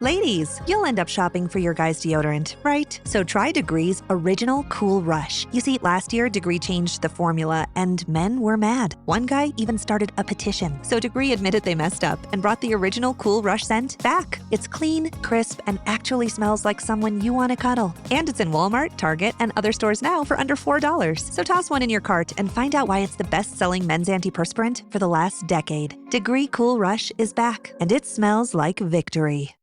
Ladies, you'll end up shopping for your guy's deodorant, right? So try Degree's Original Cool Rush. You see, last year, Degree changed the formula, and men were mad. One guy even started a petition. So Degree admitted they messed up and brought the Original Cool Rush scent back. It's clean, crisp, and actually smells like someone you want to cuddle. And it's in Walmart, Target, and other stores now for under $4. So toss one in your cart and find out why it's the best-selling men's antiperspirant for the last decade. Degree Cool Rush is back, and it smells like victory.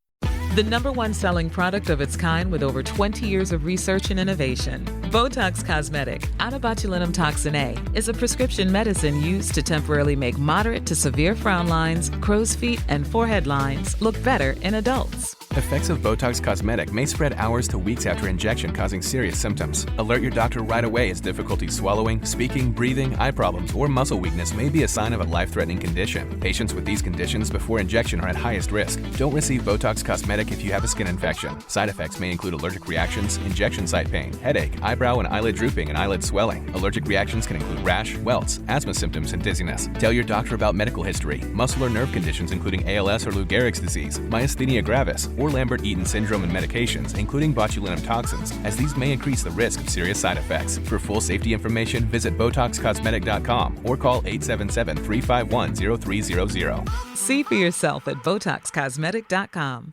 The number one selling product of its kind with over 20 years of research and innovation. Botox Cosmetic, onabotulinum toxin A, is a prescription medicine used to temporarily make moderate to severe frown lines, crow's feet, and forehead lines look better in adults. Effects of Botox Cosmetic may spread hours to weeks after injection, causing serious symptoms. Alert your doctor right away as difficulty swallowing, speaking, breathing, eye problems, or muscle weakness may be a sign of a life-threatening condition. Patients with these conditions before injection are at highest risk. Don't receive Botox Cosmetic if you have a skin infection. Side effects may include allergic reactions, injection site pain, headache, eyebrow and eyelid drooping, and eyelid swelling. Allergic reactions can include rash, welts, asthma symptoms, and dizziness. Tell your doctor about medical history, muscle or nerve conditions including ALS or Lou Gehrig's disease, myasthenia gravis, or Lambert-Eaton syndrome and medications, including botulinum toxins, as these may increase the risk of serious side effects. For full safety information, visit BotoxCosmetic.com or call 877-351-0300. See for yourself at BotoxCosmetic.com.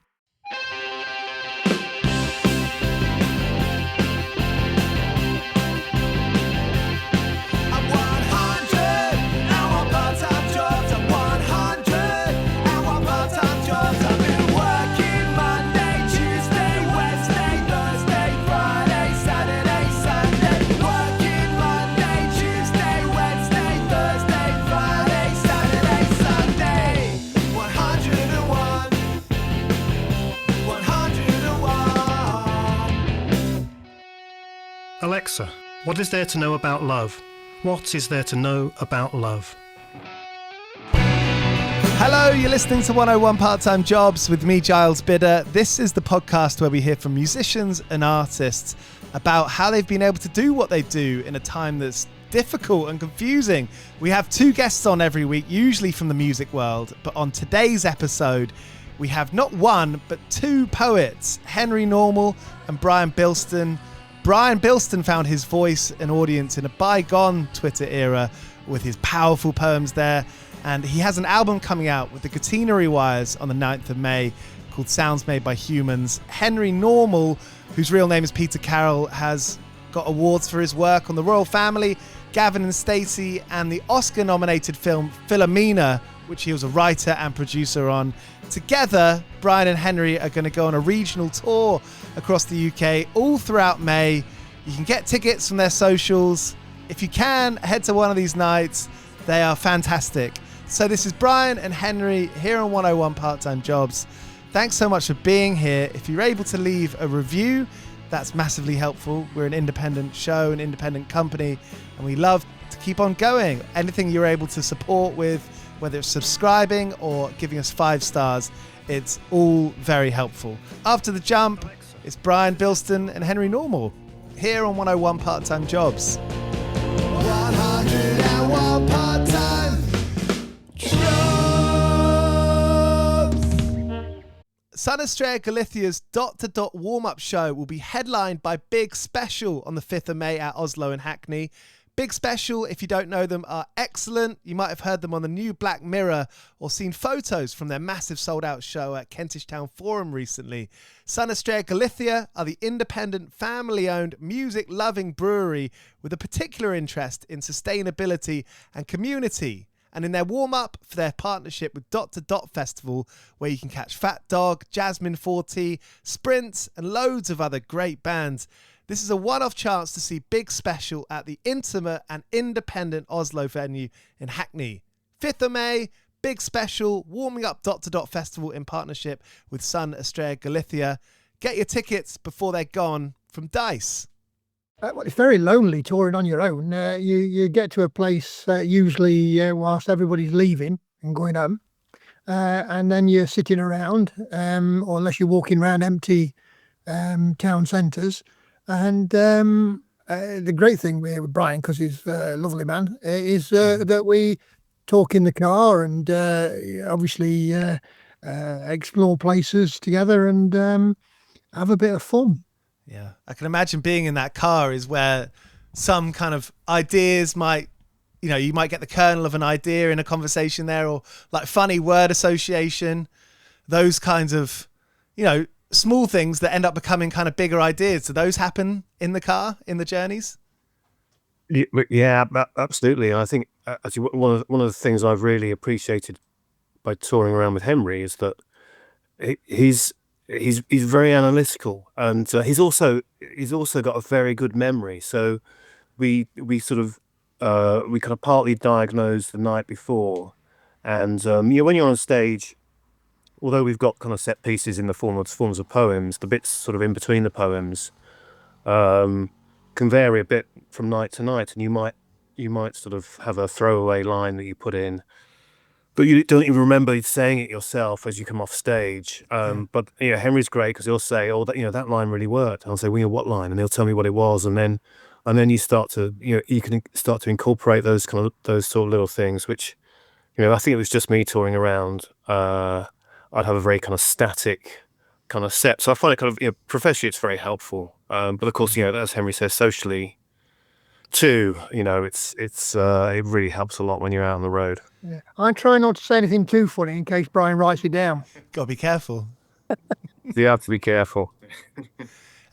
Alexa, what is there to know about love? What is there to know about love? Hello, you're listening to 101 Part-Time Jobs with me, Giles Bidder. This is the podcast where we hear from musicians and artists about how they've been able to do what they do in a time that's difficult and confusing. We have two guests on every week, usually from the music world, but on today's episode, we have not one, but two poets, Henry Normal and Brian Bilston. Brian Bilston found his voice and audience in a bygone Twitter era with his powerful poems there, and he has an album coming out with the Catenary Wires on the 9th of May called Sounds Made by Humans. Henry Normal, whose real name is Peter Carroll, has got awards for his work on The Royal Family, Gavin and Stacey, and the Oscar-nominated film Philomena, which he was a writer and producer on. Together, Brian and Henry are going to go on a regional tour across the UK all throughout May. You can get tickets from their socials. If you can, head to one of these nights. They are fantastic. So this is Brian and Henry here on 101 Part-Time Jobs. Thanks so much for being here. If you're able to leave a review, that's massively helpful. We're an independent show, an independent company, and we love to keep on going. Anything you're able to support with, whether it's subscribing or giving us 5 stars, it's all very helpful. After the jump, it's Brian Bilston and Henry Normal here on 101 Part-Time Jobs. 101 Part-Time Jobs. Sun Estrella Galicia's Dot to Dot warm-up show will be headlined by Big Special on the 5th of May at Oslo and Hackney. Big Special, if you don't know them, are excellent. You might have heard them on the new Black Mirror or seen photos from their massive sold-out show at Kentish Town Forum recently. Sun Estrella Galicia are the independent, family-owned, music-loving brewery with a particular interest in sustainability and community. And in their warm-up for their partnership with Dot to Dot Festival, where you can catch Fat Dog, Jasmine 40, Sprints, and loads of other great bands. This is a one-off chance to see Big Special at the intimate and independent Oslo venue in Hackney. 5th of May, Big Special, warming up Dot to Dot Festival in partnership with Sun Estrella Galicia. Get your tickets before they're gone from Dice. Well, it's very lonely touring on your own. You get to a place usually whilst everybody's leaving and going home, and then you're sitting around, or unless you're walking around empty town centres. And the great thing with Brian, because he's a lovely man, is that we talk in the car, and obviously explore places together and have a bit of fun. Yeah, I can imagine being in that car is where some kind of ideas might, you might get the kernel of an idea in a conversation there, or like funny word association, those kinds of, small things that end up becoming kind of bigger ideas. Do those happen in the car, in the journeys? Yeah, absolutely. I think actually one of the things I've really appreciated by touring around with Henry is that he's very analytical, and he's also got a very good memory. So we sort of we kind of partly diagnose the night before, and when you're on stage, although we've got kind of set pieces in the forms of poems, the bits sort of in between the poems can vary a bit from night to night, and you might sort of have a throwaway line that you put in, but you don't even remember saying it yourself as you come off stage. But Henry's great because he'll say, "Oh, that line really worked." And I'll say, "Well, what line?" And he'll tell me what it was, and then you start to you can start to incorporate those sort of little things, which I think it was just me touring around. I'd have a very kind of static kind of set, so I find it kind of professionally it's very helpful. But of course, as Henry says, socially too, it really helps a lot when you're out on the road. Yeah. I try not to say anything too funny in case Brian writes it down. Gotta be careful. You have to be careful.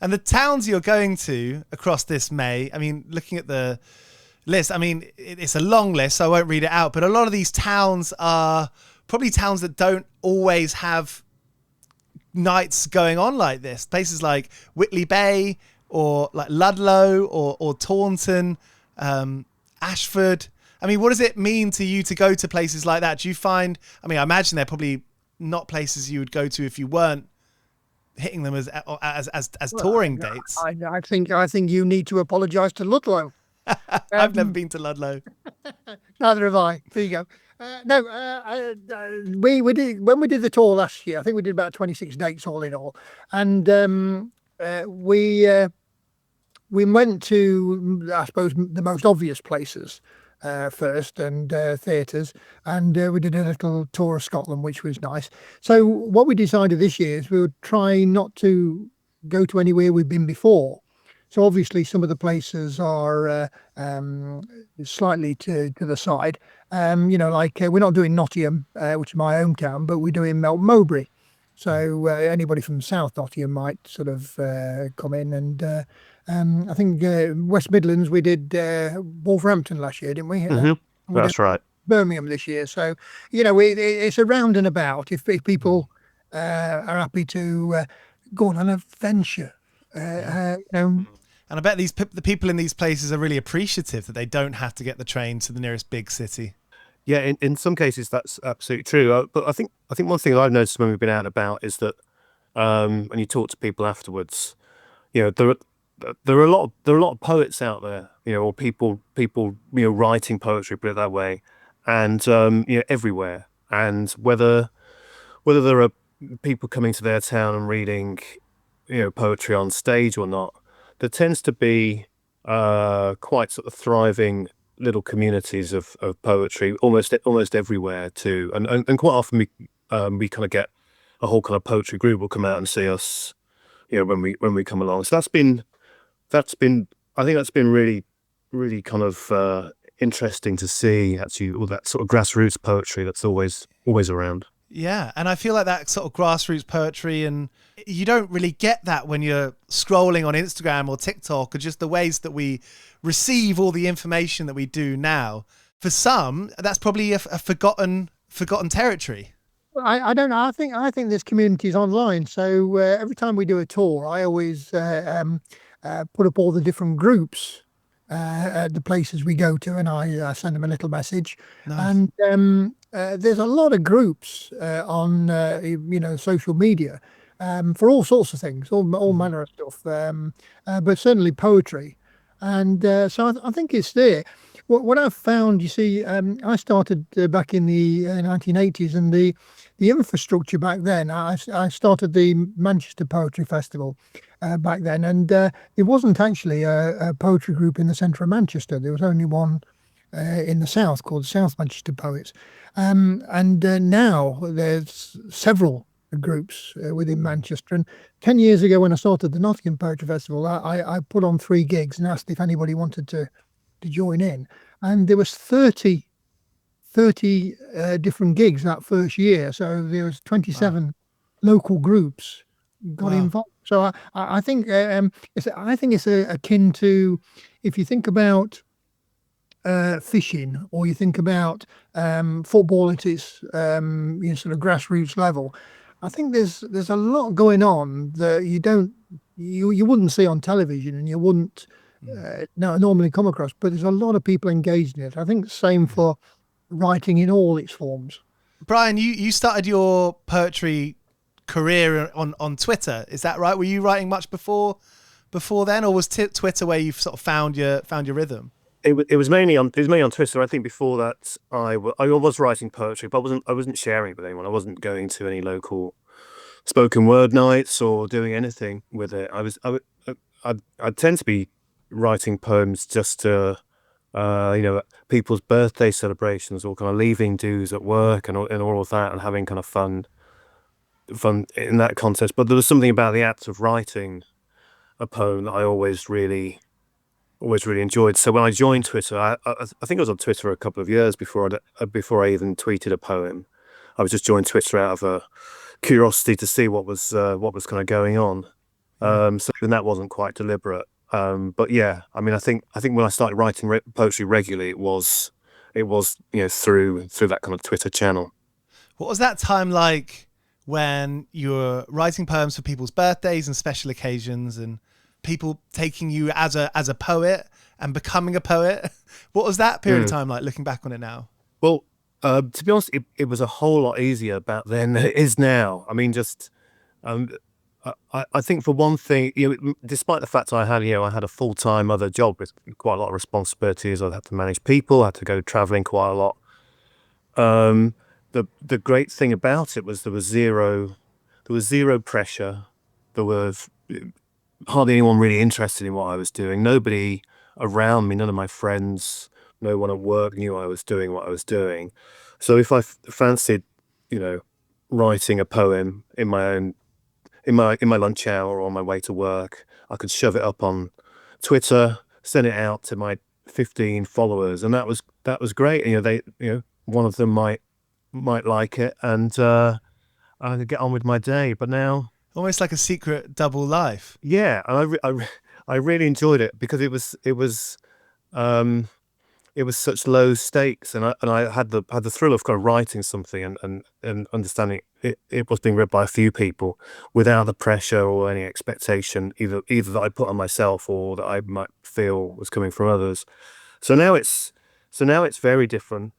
And the towns you're going to across this May, I mean, looking at the list, I mean, it's a long list, so I won't read it out, but a lot of these towns are probably towns that don't always have nights going on like this. Places like Whitley Bay, or like Ludlow, or Taunton, Ashford. I mean, what does it mean to you to go to places like that? Do you find, I mean, I imagine they're probably not places you would go to if you weren't hitting them as touring dates. I think you need to apologise to Ludlow. I've never been to Ludlow. Neither have I. There you go. We did, when we did the tour last year, I think we did about 26 dates all in all, and we went to, I suppose, the most obvious places first, and theatres, and we did a little tour of Scotland, which was nice. So what we decided this year is we would try not to go to anywhere we've been before. So obviously some of the places are slightly to the side. Like we're not doing Nottingham, which is my hometown, but we're doing Melton Mowbray. So anybody from South Nottingham might sort of come in, and I think West Midlands, we did Wolverhampton last year, didn't we? Mm-hmm. That's right. Birmingham this year. So, it's a round and about if people are happy to go on an adventure. And I bet the people in these places are really appreciative that they don't have to get the train to the nearest big city. Yeah, in some cases that's absolutely true. But I think one thing I've noticed when we've been out and about is that when you talk to people afterwards, there are a lot of poets out there, or people writing poetry, put it that way, and everywhere. And whether there are people coming to their town and reading poetry on stage or not, there tends to be quite sort of thriving little communities of poetry almost everywhere too, and quite often we kind of get a whole kind of poetry group will come out and see us when we come along. So that's been I think that's been really kind of interesting to see, actually, all that sort of grassroots poetry that's always around. Yeah, and I feel like that sort of grassroots poetry, and you don't really get that when you're scrolling on Instagram or TikTok, or just the ways that we receive all the information that we do now. For some, that's probably a forgotten territory. I don't know. I think there's communities online. So every time we do a tour, I always put up all the different groups at the places we go to, and I send them a little message. Nice. And there's a lot of groups on social media for all sorts of things, all manner of stuff, but certainly poetry. And so I think it's there. What I've found, you see, I started back in the 1980s, and the infrastructure back then, I started the Manchester Poetry Festival back then, and it wasn't actually a poetry group in the centre of Manchester. There was only one in the south called the South Manchester Poets. And now there's several groups within Manchester. And 10 years ago, when I started the Nottingham Poetry Festival, I put on 3 gigs and asked if anybody wanted to join in. And there was 30 different gigs that first year. So there was 27 local groups got involved. So I think it's akin to, if you think about fishing, or you think about football at its sort of grassroots level. I think there's a lot going on that you wouldn't see on television, and you wouldn't normally come across. But there's a lot of people engaged in it. I think the same for writing in all its forms. Brian, you started your poetry career on Twitter. Is that right? Were you writing much before then, or was Twitter where you sort of found your rhythm? It was mainly on Twitter. I think before that I was writing poetry, but I wasn't sharing it with anyone. I wasn't going to any local spoken word nights or doing anything with it. I'd tend to be writing poems just to people's birthday celebrations, or kind of leaving dues at work and all of that, and having kind of fun in that context. But there was something about the act of writing a poem that I always really enjoyed. So when I joined Twitter, I think I was on Twitter a couple of years before I even tweeted a poem. I was just joined Twitter out of a curiosity to see what was kind of going on. So even that wasn't quite deliberate. But yeah, I mean, I think when I started writing poetry regularly, it was through that kind of Twitter channel. What was that time like when you were writing poems for people's birthdays and special occasions, and people taking you as a poet and becoming a poet? What was that period of time like, looking back on it now? Well, to be honest, it was a whole lot easier back then than it is now. I mean, just I think for one thing, despite the fact I had a full-time other job with quite a lot of responsibilities, I had to manage people, I had to go traveling quite a lot. The great thing about it was there was zero pressure. There was hardly anyone really interested in what I was doing. Nobody around me, none of my friends, no one at work knew I was doing what I was doing. So if I fancied, writing a poem in my lunch hour or on my way to work, I could shove it up on Twitter, send it out to my 15 followers, and that was great. One of them might like it, and I could get on with my day. But now, almost like a secret double life. Yeah, and I really enjoyed it because it was such low stakes, and I had the thrill of kind of writing something and understanding it was being read by a few people without the pressure or any expectation either that I put on myself or that I might feel was coming from others. So now it's very different,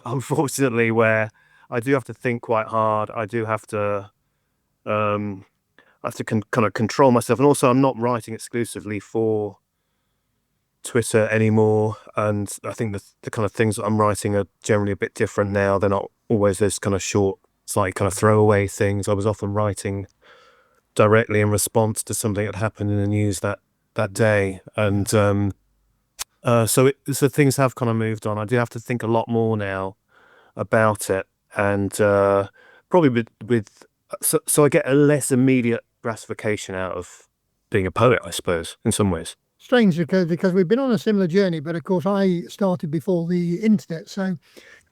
unfortunately, where I do have to think quite hard. I do have to kind of control myself, and also I'm not writing exclusively for Twitter anymore, and I think the kind of things that I'm writing are generally a bit different now. They're not always those kind of short, slight kind of throwaway things. I was often writing directly in response to something that happened in the news that day, and so things have kind of moved on. I do have to think a lot more now about it, and probably so I get a less immediate gratification out of being a poet, I suppose, in some ways. Strange, because we've been on a similar journey, but of course I started before the internet. So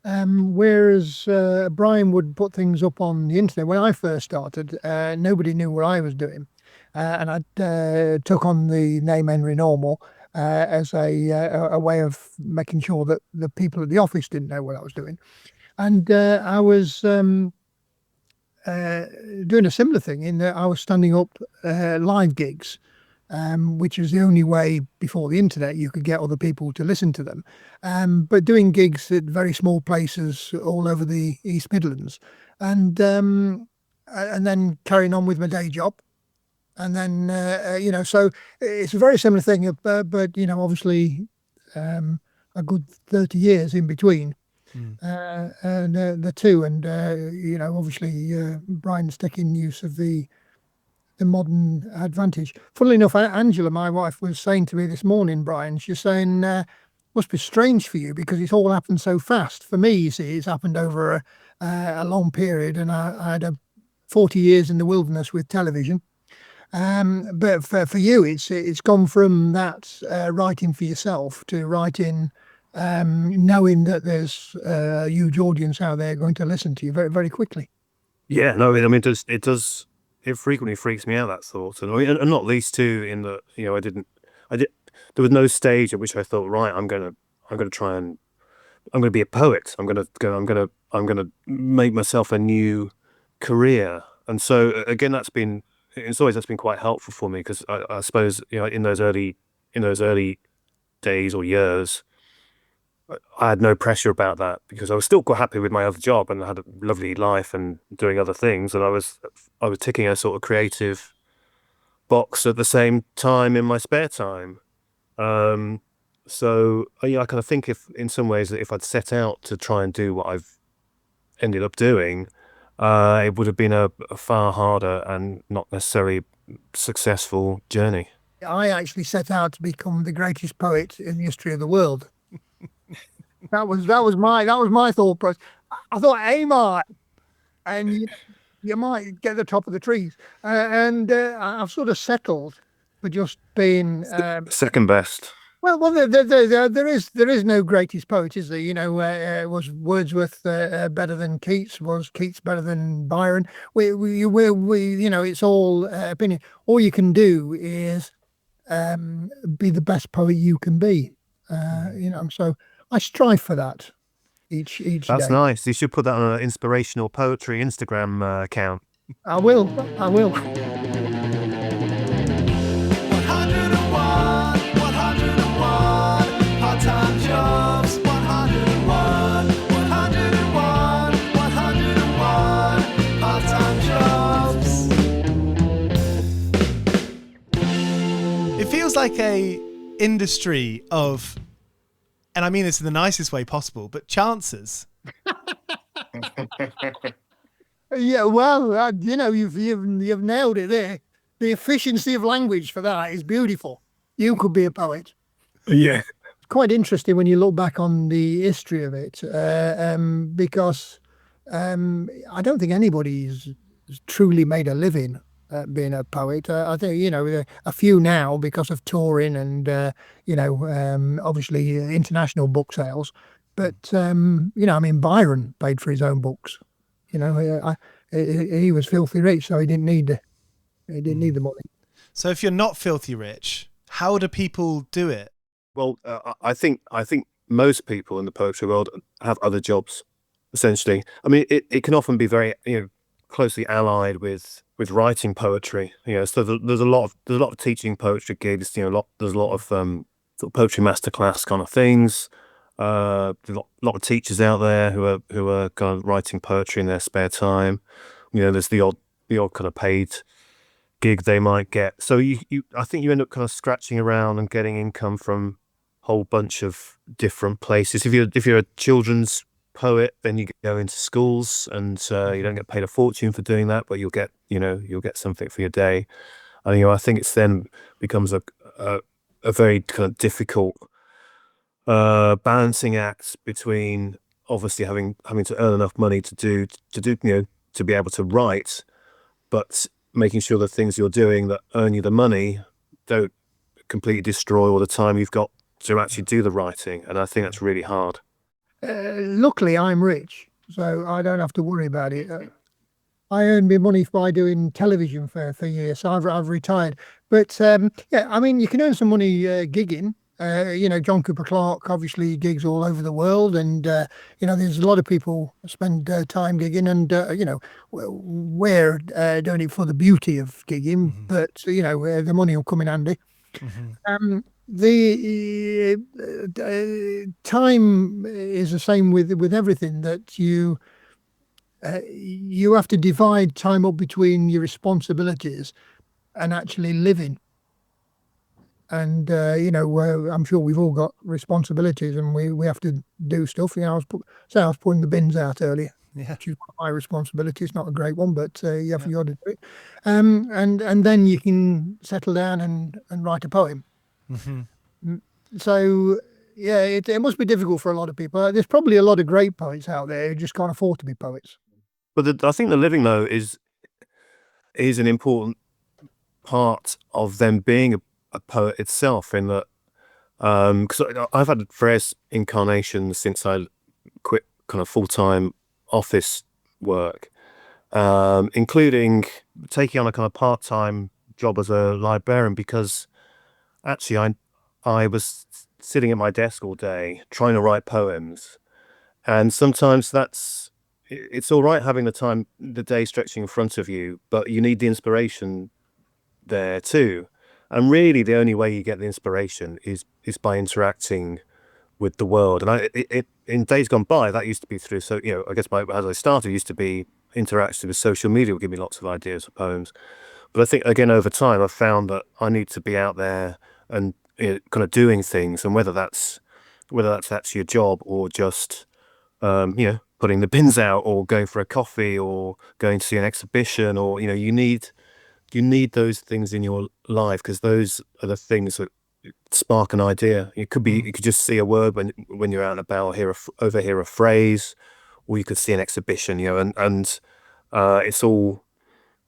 whereas Brian would put things up on the internet, when I first started, nobody knew what I was doing. And I took on the name Henry Normal as a way of making sure that the people at the office didn't know what I was doing. And I was doing a similar thing in that I was standing up live gigs, which was the only way before the internet you could get other people to listen to them. But doing gigs at very small places all over the East Midlands, and then carrying on with my day job. And then, so it's a very similar thing, but obviously a good 30 years in between the two. And, obviously Brian's taking use of the modern advantage. Funnily enough, Angela, my wife, was saying to me this morning, Brian, she's saying, must be strange for you because it's all happened so fast. For me, you see, it's happened over a long period, and I had 40 years in the wilderness with television. But for you, it's gone from that writing for yourself to writing, knowing that there's a huge audience out there going to listen to you very, very quickly. Yeah, no, I mean, it frequently freaks me out, that thought, and I mean, and not least too in that, there was no stage at which I thought, right, I'm gonna try and I'm gonna be a poet. I'm gonna make myself a new career. And so again, that's been quite helpful for me because I suppose in those early days or years, I had no pressure about that because I was still quite happy with my other job and I had a lovely life and doing other things, and I was ticking a sort of creative box at the same time in my spare time. So I kind of think if in some ways that if I'd set out to try and do what I've ended up doing, it would have been a far harder and not necessarily successful journey. I actually set out to become the greatest poet in the history of the world. That was my thought process. I thought, aim high, and you might get the top of the trees. And I've sort of settled for just being Second best. well. There is no greatest poet, is there? Was Wordsworth better than Keats? Was Keats better than Byron? We it's all opinion. All you can do is be the best poet you can be. So I strive for that each That's day. nice. You should put that on an inspirational poetry Instagram account. I will. 101 part-time jobs. 101 part-time jobs. It feels like a industry of, and I mean this in the nicest way possible, but chances. Yeah, well, you've nailed it there. The efficiency of language for that is beautiful. You could be a poet. Yeah. It's quite interesting when you look back on the history of it, because I don't think anybody's truly made a living being a poet. I think a few now because of touring and obviously international book sales. But Byron paid for his own books. He was filthy rich, so he didn't need the money. So if you're not filthy rich, how do people do it? Well, I think most people in the poetry world have other jobs. Essentially, I mean, it can often be very closely allied with writing poetry. So there's a lot of teaching poetry gigs. There's a lot of sort of poetry masterclass kind of things. There's a lot of teachers out there who are kind of writing poetry in their spare time. There's the odd kind of paid gig they might get. So I think you end up kind of scratching around and getting income from a whole bunch of different places. If you're a children's poet, then you go into schools and you don't get paid a fortune for doing that, but you'll get something for your day. And I think it's then becomes a very kind of difficult balancing act between obviously having to earn enough money to be able to write, but making sure the things you're doing that earn you the money don't completely destroy all the time you've got to actually do the writing. And I think that's really hard. Luckily, I'm rich, so I don't have to worry about it. I earned my money by doing television for years, so I've retired. But you can earn some money gigging. John Cooper Clarke obviously gigs all over the world, and there's a lot of people spend time gigging, and we're doing it for the beauty of gigging, but the money will come in handy. The time is the same with everything, that you have to divide time up between your responsibilities and actually living. And I'm sure we've all got responsibilities, and we have to do stuff. I was putting the bins out earlier. Yeah. Which is my responsibility. It's not a great one, but you have to do it. And then you can settle down and write a poem. Mm-hmm. So Yeah, it must be difficult for a lot of people. There's probably a lot of great poets out there who just can't afford to be poets. But I think the living though is an important part of them being a poet itself. In that, because I've had various incarnations since I quit kind of full-time office work, including taking on a kind of part-time job as a librarian, because actually I was sitting at my desk all day trying to write poems, and sometimes it's all right having the day stretching in front of you, but you need the inspiration there too. And really the only way you get the inspiration is by interacting with the world. And in days gone by, that used to be through, so, I guess as I started, it used to be interacting with social media would give me lots of ideas for poems. But I think, again, over time, I've found that I need to be out there and kind of doing things, and whether that's actually a job or just, putting the bins out or going for a coffee or going to see an exhibition, or, you need those things in your life, because those are the things that spark an idea. You could just see a word when you're out and about, or overhear a phrase, or you could see an exhibition, and it's all,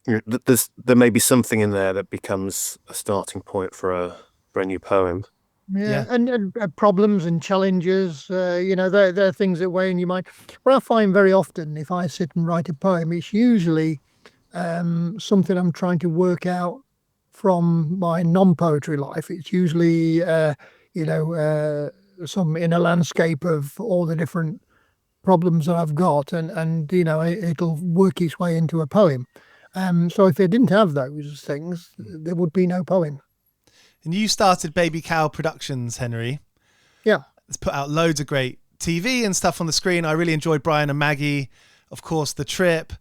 there may be something in there that becomes a starting point for a new poem. Yeah, and problems and challenges, they're things that weigh in your mind. What I find very often, if I sit and write a poem, it's usually something I'm trying to work out from my non-poetry life. It's usually, some inner landscape of all the different problems that I've got, and it'll work its way into a poem. So if I didn't have those things, there would be no poem. And you started Baby Cow Productions, Henry. Yeah. It's put out loads of great TV and stuff on the screen. I really enjoyed Brian and Maggie. Of course, The Trip.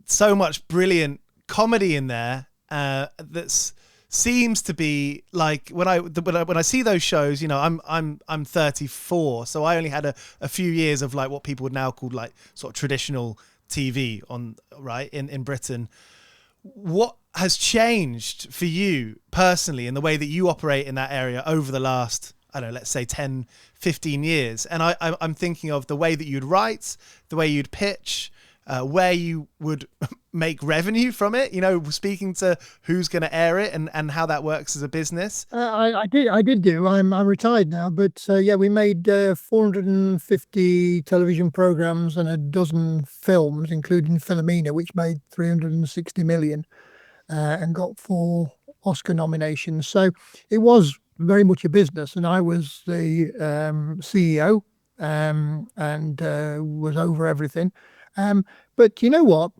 So much brilliant comedy in there that seems to be like, when I see those shows, I'm 34, so I only had a few years of like what people would now call like sort of traditional TV in Britain. What has changed for you personally in the way that you operate in that area over the last, I don't know, let's say 10, 15 years? And I'm thinking of the way that you'd write, the way you'd pitch, where you would make revenue from it, speaking to who's going to air it and how that works as a business. I did do. I'm retired now, but we made 450 television programs and a dozen films, including Philomena, which made 360 million and got 4 Oscar nominations. So it was very much a business, and I was the CEO and was over everything. But you know what?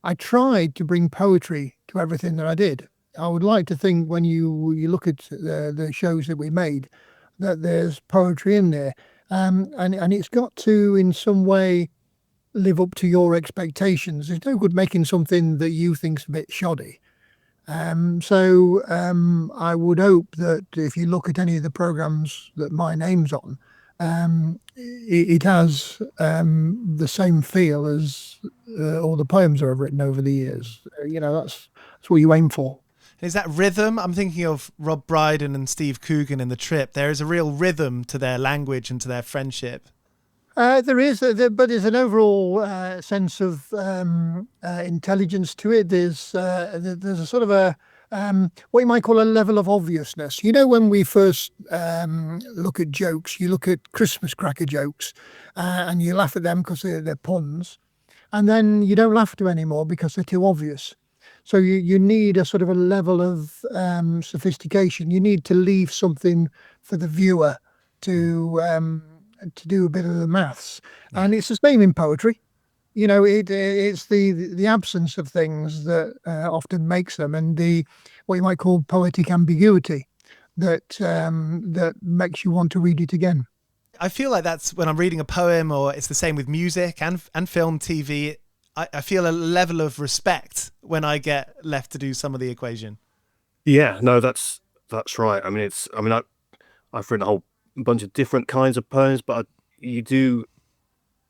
I tried to bring poetry to everything that I did. I would like to think, when you look at the shows that we made, that there's poetry in there, and it's got to in some way live up to your expectations. It's no good making something that you think's a bit shoddy. So I would hope that if you look at any of the programs that my name's on, it has the same feel as all the poems that I've written over the years. That's what you aim for. Is that rhythm? I'm thinking of Rob Brydon and Steve Coogan in The Trip. There is a real rhythm to their language and to their friendship. There is, but there's an overall sense of intelligence to it. There's a sort of a what you might call a level of obviousness. When we first look at jokes, you look at Christmas cracker jokes and you laugh at them because they're puns, and then you don't laugh at them anymore because they're too obvious. So you need a sort of a level of sophistication. You need to leave something for the viewer to do a bit of the maths. And it's the same in poetry. It's the absence of things that often makes them, and the what you might call poetic ambiguity that makes you want to read it again. I feel like that's when I'm reading a poem, or it's the same with music and film, TV. I feel a level of respect when I get left to do some of the equation. Yeah, no, that's right. I mean, I've written a whole bunch of different kinds of poems, but you don't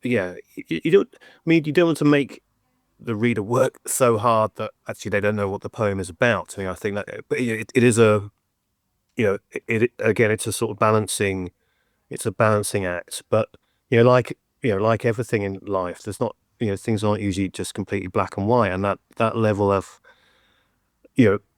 want to make the reader work so hard that actually they don't know what the poem is about. I think that, but it is it's a sort of balancing it's a balancing act. But like everything in life, there's not things aren't usually just completely black and white, and that level of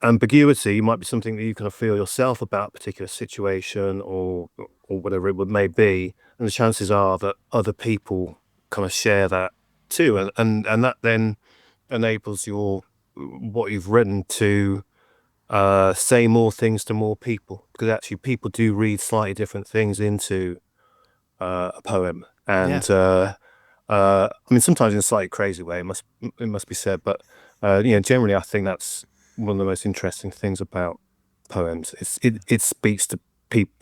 ambiguity might be something that you kind of feel yourself about a particular situation or whatever it may be, and the chances are that other people kind of share that too, and that then enables what you've written to say more things to more people, because actually people do read slightly different things into a poem, and I mean sometimes in a slightly crazy way. It must be said, but generally I think that's one of the most interesting things about poems. It speaks to people.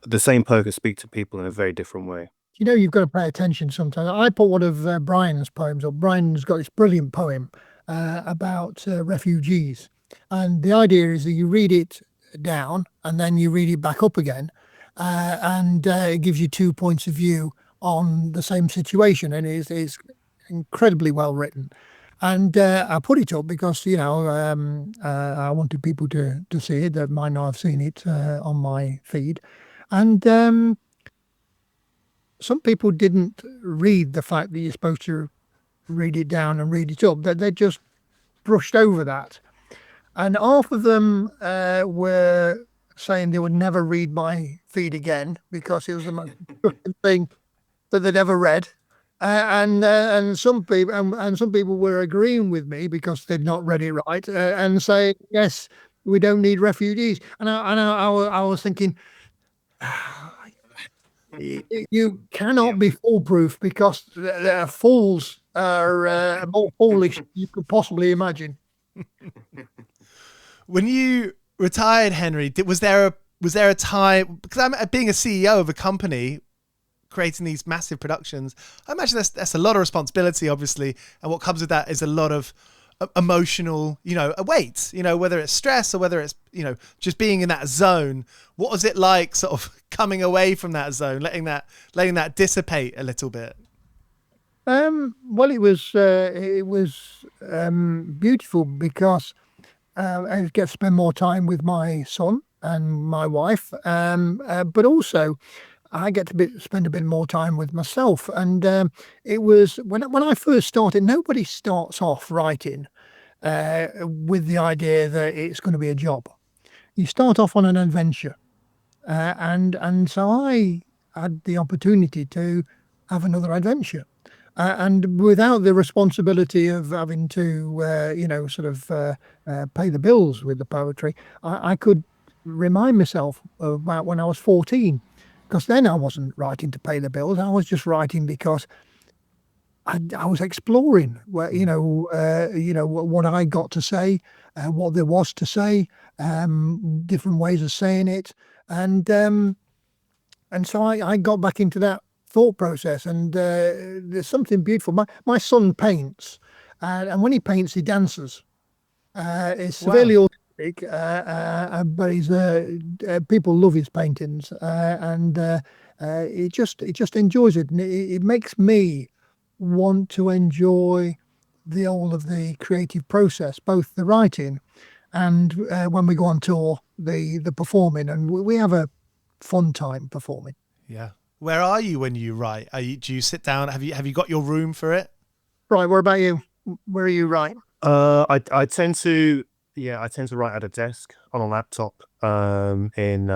The same poem can speak to people in a very different way. You've got to pay attention sometimes. I put one of Brian's poems up. Brian's got this brilliant poem about refugees. And the idea is that you read it down and then you read it back up again. And it gives you 2 points of view on the same situation. And it's incredibly well written. And I put it up because, I wanted people to see it. That might not have seen it on my feed. And some people didn't read the fact that you're supposed to read it down and read it up. That they just brushed over that. And half of them were saying they would never read my feed again because it was the most disgusting thing that they'd ever read. And some people were agreeing with me because they'd not read it right and saying, yes, we don't need refugees. And I was thinking, you cannot be foolproof because the fools are more foolish than you could possibly imagine. When you retired, Henry, was there a time, because I'm being a CEO of a company creating these massive productions, I imagine that's a lot of responsibility, obviously, and what comes with that is a lot of emotional, a weight, whether it's stress or whether it's, just being in that zone. What was it like sort of coming away from that zone, letting that dissipate a little bit? Well, it was beautiful because I get to spend more time with my son and my wife, but also I get to spend a bit more time with myself. And it was when I first started, nobody starts off writing with the idea that it's going to be a job. You start off on an adventure. And so I had the opportunity to have another adventure. And without the responsibility of having to, pay the bills with the poetry, I could remind myself about when I was 14, because then I wasn't writing to pay the bills. I was just writing because I was exploring what I got to say, what there was to say, different ways of saying it, and so I got back into that thought process. And there's something beautiful. My son paints, and when he paints, he dances. It's severely autistic, but he's people love his paintings, and he just enjoys it, and it makes me want to enjoy the whole of the creative process, both the writing and when we go on tour, the performing, and we have a fun time performing. Yeah. Where are you when you write? Do you sit down? Have you got your room for it? Right. What about you? Where are you writing? I tend to write at a desk on a laptop in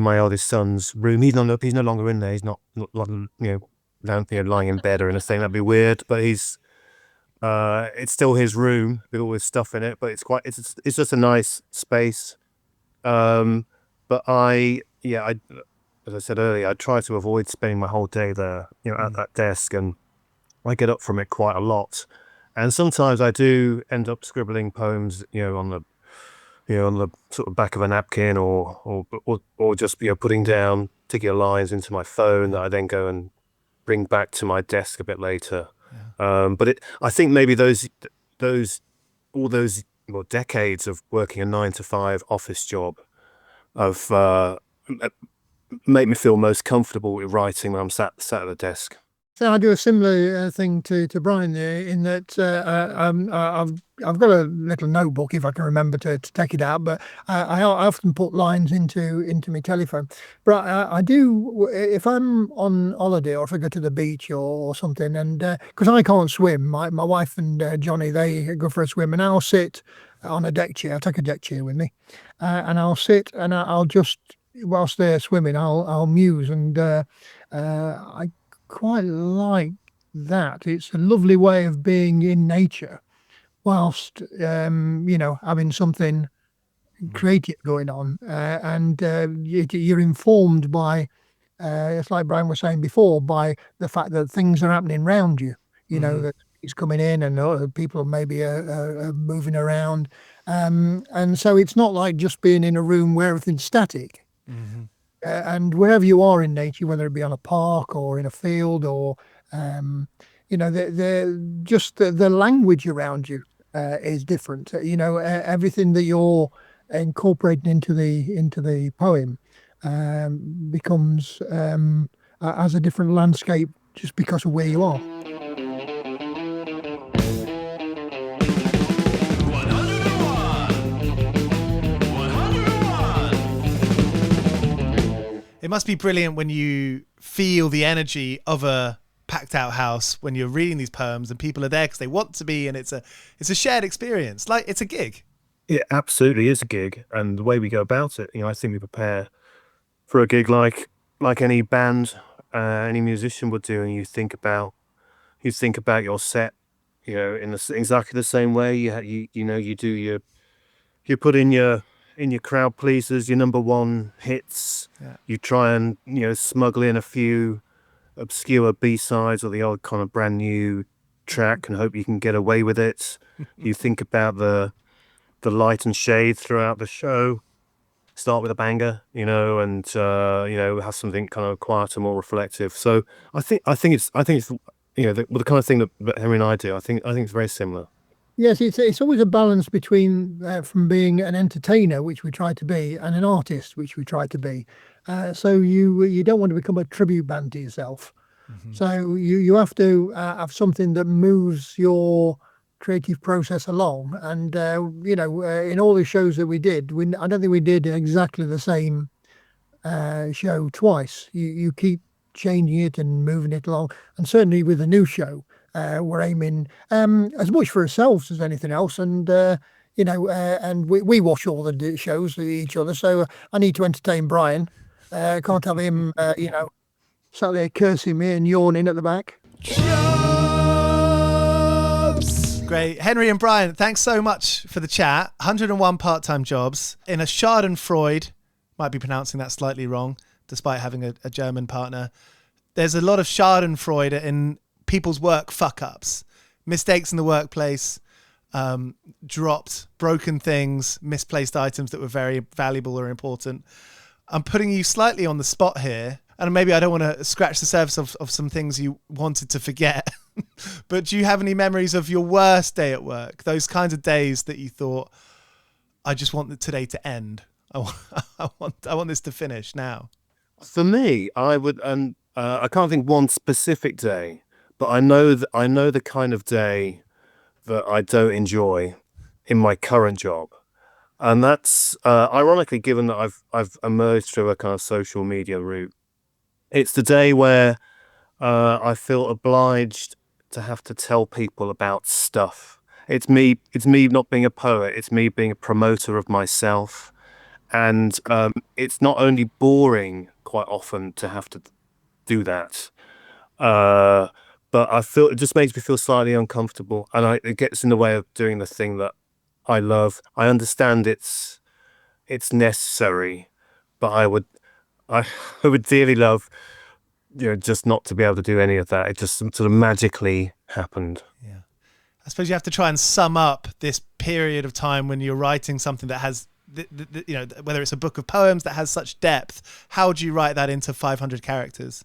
my eldest son's room. He's no longer in there. He's not down here lying in bed or anything. That'd be weird. But it's still his room with all his stuff in it. But it's just a nice space. But as I said earlier, I try to avoid spending my whole day there, at that desk, and I get up from it quite a lot. And sometimes I do end up scribbling poems, on the sort of back of a napkin, or just putting down particular lines into my phone that I then go and bring back to my desk a bit later. Yeah. But I think maybe all those decades of working a 9-to-5 office job make me feel most comfortable with writing when I'm sat at the desk. So I do a similar thing to Brian there, in that I've got a little notebook if I can remember to take it out, but I often put lines into my telephone. But I do, if I'm on holiday or if I go to the beach or something, and because I can't swim, my wife and Johnny, they go for a swim, and I'll sit on a deck chair. I take a deck chair with me, and I'll sit and I'll just, whilst they're swimming, I'll muse, and I quite like that. It's a lovely way of being in nature whilst having something creative going on, and you're informed by, it's like Brian was saying before, by the fact that things are happening around you. That he's coming in, and other people maybe are moving around, and so it's not like just being in a room where everything's static. And wherever you are in nature, whether it be on a park or in a field, or just the language around you is different. Everything that you're incorporating into the poem becomes as a different landscape just because of where you are. It must be brilliant when you feel the energy of a packed out house when you're reading these poems and people are there because they want to be, and it's a shared experience. Like, it's a gig. It absolutely is a gig, and the way we go about it, I think we prepare for a gig like any band, any musician would do, and you think about your set, in exactly the same way. You put in your crowd pleasers, your number one hits. Yeah. You try and smuggle in a few obscure B-sides or the odd kind of brand new track and hope you can get away with it. You think about the light and shade throughout the show. Start with a banger, and have something kind of quieter, more reflective. So I think it's the kind of thing that Henry and I do. I think it's very similar. Yes, it's always a balance between from being an entertainer, which we try to be, and an artist, which we try to be. So you don't want to become a tribute band to yourself. So you have to have something that moves your creative process along. And in all the shows that we did, I don't think we did exactly the same show twice. You keep changing it and moving it along. And certainly with the new show, we're aiming as much for ourselves as anything else. And and we watch all the shows with each other. So I need to entertain Brian. Can't have him, sat there cursing me and yawning at the back. Great. Henry and Brian, thanks so much for the chat. 101 part-time jobs in a Schadenfreude. Might be pronouncing that slightly wrong, despite having a German partner. There's a lot of Schadenfreude in people's work fuck-ups. Mistakes in the workplace, dropped, broken things, misplaced items that were very valuable or important. I'm putting you slightly on the spot here, and maybe I don't want to scratch the surface of some things you wanted to forget. But do you have any memories of your worst day at work? Those kinds of days that you thought, I just want today to end. I want this to finish now. For me, I would, and I can't think one specific day, but I know the kind of day that I don't enjoy in my current job, and that's ironically, given that I've emerged through a kind of social media route. It's the day where I feel obliged to have to tell people about stuff. It's me not being a poet. It's me being a promoter of myself. And it's not only boring quite often to have to do that, but I feel it just makes me feel slightly uncomfortable, and it gets in the way of doing the thing that I love. I understand it's necessary, but I would dearly love, just not to be able to do any of that. It just sort of magically happened. Yeah, I suppose you have to try and sum up this period of time when you're writing something that has, whether it's a book of poems that has such depth. How do you write that into 500 characters?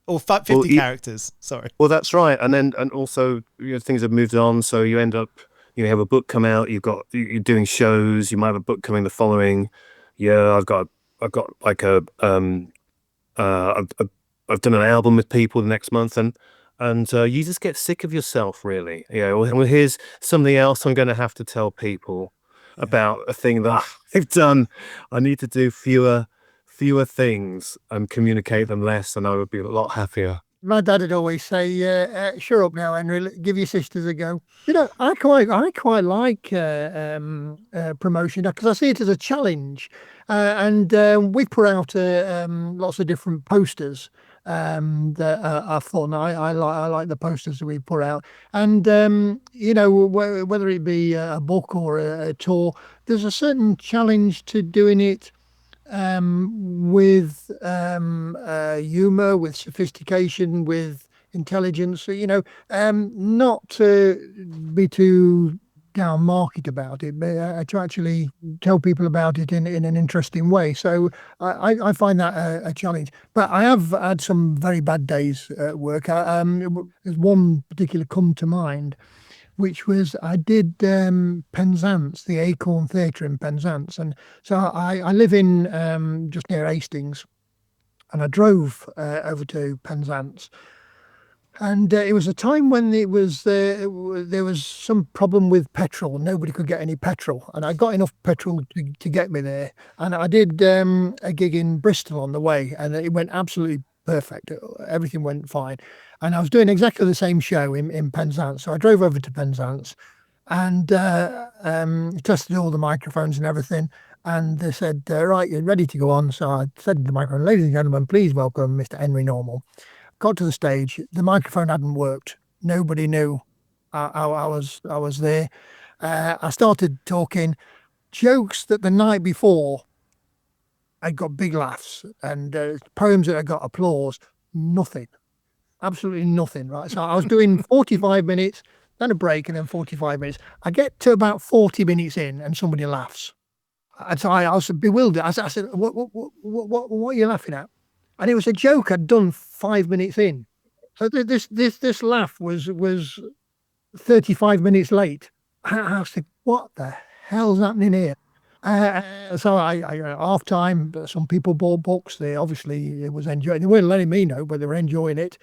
Or 50 characters, sorry. Well, that's right. And also, things have moved on. So you end up, you have a book come out, you're doing shows, you might have a book coming the following year. I've got like I've done an album with people the next month. And And you just get sick of yourself, really. Well, here's something else I'm going to have to tell people about a thing that I've done. I need to do fewer things and communicate them less, and I would be a lot happier. My dad would always say, "Shut up now, Henry. Give your sisters a go." I quite like promotion because I see it as a challenge, and we put out lots of different posters that are fun. I like the posters that we put out, and whether it be a book or a tour, there's a certain challenge to doing it with humor, with sophistication, with intelligence. Not to be too down market about it, but to actually tell people about it in an interesting way. So I find that a challenge. But I have had some very bad days at work. There's one particular come to mind, which was I did Penzance, the Acorn Theatre in Penzance. And so I live in just near Hastings, and I drove over to Penzance. And it was a time when there was some problem with petrol. Nobody could get any petrol. And I got enough petrol to get me there. And I did a gig in Bristol on the way, and it went absolutely perfect. Everything went fine. And I was doing exactly the same show in Penzance. So I drove over to Penzance and tested all the microphones and everything. And they said, right, you're ready to go on. So I said to the microphone, "Ladies and gentlemen, please welcome Mr. Henry Normal." Got to the stage, the microphone hadn't worked. Nobody knew I was there. I started talking jokes that the night before I got big laughs, and poems that I got applause. Nothing, absolutely nothing. Right, so I was doing 45 minutes, then a break, and then 45 minutes. I get to about 40 minutes in, and somebody laughs, and so I was bewildered. I said, "What are you laughing at?" And it was a joke I'd done 5 minutes in. So this laugh was 35 minutes late. I was thinking, what the hell's happening here? So I half time, some people bought books. They obviously was enjoying. They weren't letting me know, but they were enjoying it.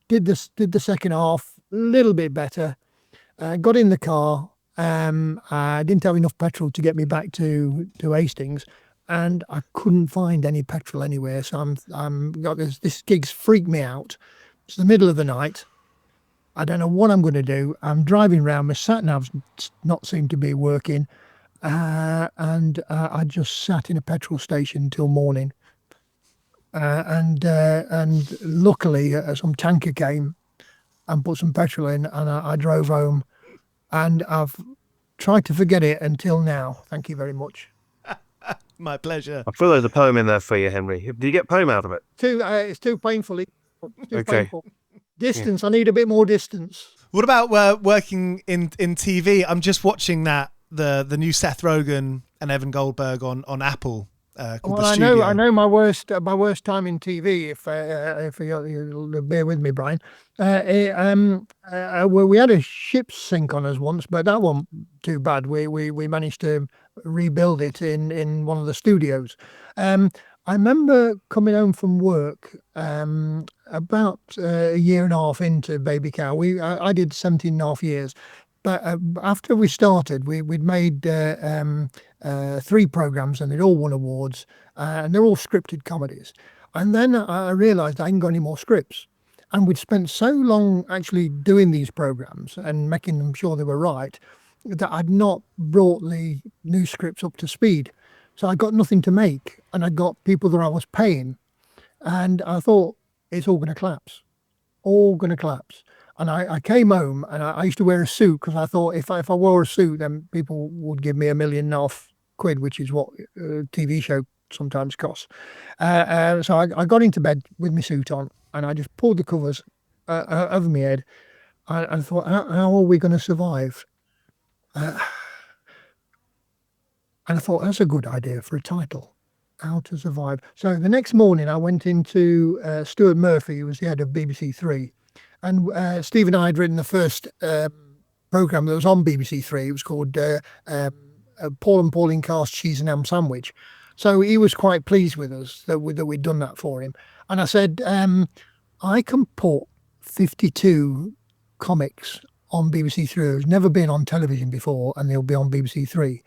Did the second half a little bit better. Got in the car. I didn't have enough petrol to get me back to Hastings, and I couldn't find any petrol anywhere. So I'm got this gig's freaked me out. It's the middle of the night. I don't know what I'm going to do. I'm driving around. My sat nav's not seem to be working, and I just sat in a petrol station till morning. And luckily, some tanker came and put some petrol in, and I drove home. And I've tried to forget it until now. Thank you very much. My pleasure. I feel there's a poem in there for you, Henry. Did you get a poem out of it? It's too painful. Okay. Painful. Distance. I need a bit more distance. What about working in TV? I'm just watching the new Seth Rogen and Evan Goldberg on Apple. Called The Studio. I know my worst time in TV. If you'll bear with me, Brian. We had a ship sink on us once, but that wasn't too bad. We managed to rebuild it in one of the studios. I remember coming home from work about a year and a half into Baby Cow. I did 17 and a half years. But after we started, we'd made 3 programs, and they'd all won awards, and they're all scripted comedies. And then I realised I hadn't got any more scripts. And we'd spent so long actually doing these programs and making them sure they were right that I'd not brought the new scripts up to speed. So I got nothing to make, and I got people that I was paying. And I thought, it's all going to collapse. All going to collapse. And I came home, and I used to wear a suit because I thought if I wore a suit, then people would give me £1.5 million, which is what a TV show sometimes costs. So I got into bed with my suit on, and I just pulled the covers over my head. I thought, how are we going to survive? And I thought, that's a good idea for a title. How to Survive. So the next morning, I went into Stuart Murphy, who was the head of BBC Three. And Steve and I had written the first programme that was on BBC Three. It was called Paul and Pauline Carr's Cheese and Ham Sandwich. So he was quite pleased with us that we'd done that for him. And I said, I can put 52 comics on BBC Three. It's never been on television before, and they'll be on BBC Three.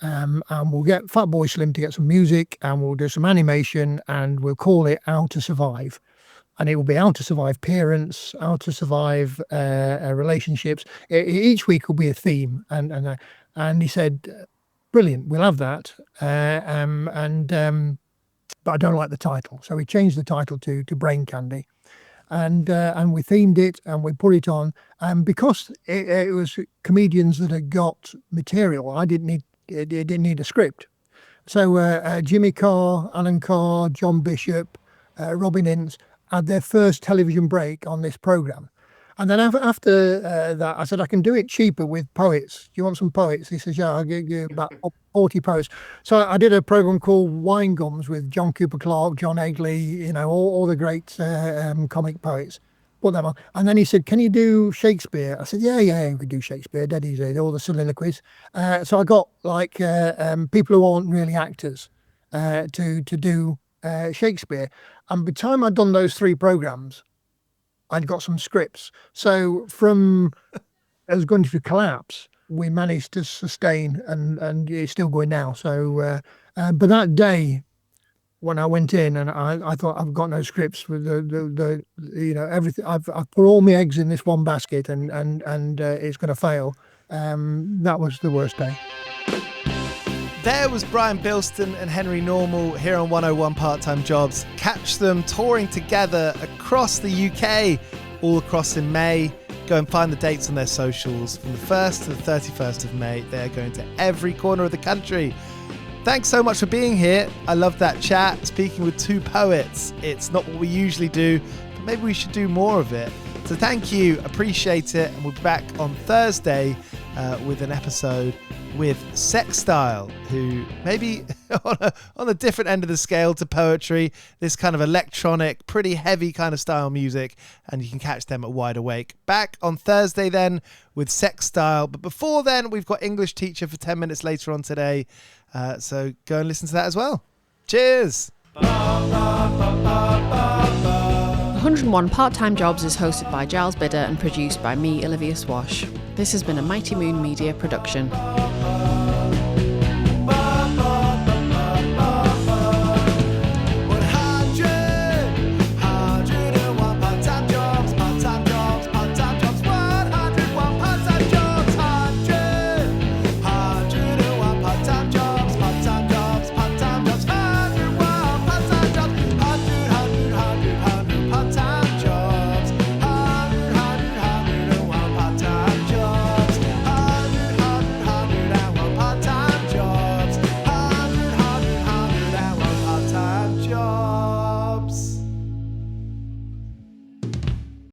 And we'll get Fatboy Slim to get some music, and we'll do some animation, and we'll call it How to Survive. And it will be how to survive parents, how to survive relationships. Each week will be a theme, and he said, "Brilliant, we'll have that." But I don't like the title, so we changed the title to Brain Candy, and we themed it and we put it on. And because it was comedians that had got material, it didn't need a script. So Jimmy Carr, Alan Carr, John Bishop, Robin Ince had their first television break on this programme. And then after that, I said, I can do it cheaper with poets. Do you want some poets? He says, yeah, I'll give you about 40 poets. So I did a programme called Wine Gums with John Cooper Clarke, John Egley, all the great comic poets. Put them on. And then he said, can you do Shakespeare? I said, yeah, we could do Shakespeare. Dead easy, all the soliloquies. So I got people who aren't really actors to do Shakespeare. And by the time I'd done those 3 programmes, I'd got some scripts. So from it was going to collapse, we managed to sustain, and it's still going now. So, but that day when I went in and I thought, I've got no scripts with the everything. I've put all my eggs in this one basket, and it's going to fail. That was the worst day. There was Brian Bilston and Henry Normal here on 101 Part-Time Jobs. Catch them touring together across the UK, all across in May. Go and find the dates on their socials. From the 1st to the 31st of May, they're going to every corner of the country. Thanks so much for being here. I loved that chat, speaking with 2 poets. It's not what we usually do, but maybe we should do more of it. So thank you, appreciate it, and we'll be back on Thursday with an episode with Sextile, who maybe on a different end of the scale to poetry, this kind of electronic, pretty heavy kind of style music, and you can catch them at Wide Awake. Back on Thursday then with Sextile, but before then we've got English Teacher for 10 minutes later on today, so go and listen to that as well. Cheers! 101 Part-Time Jobs is hosted by Giles Bidder and produced by me, Olivia Swash. This has been a Mighty Moon Media production.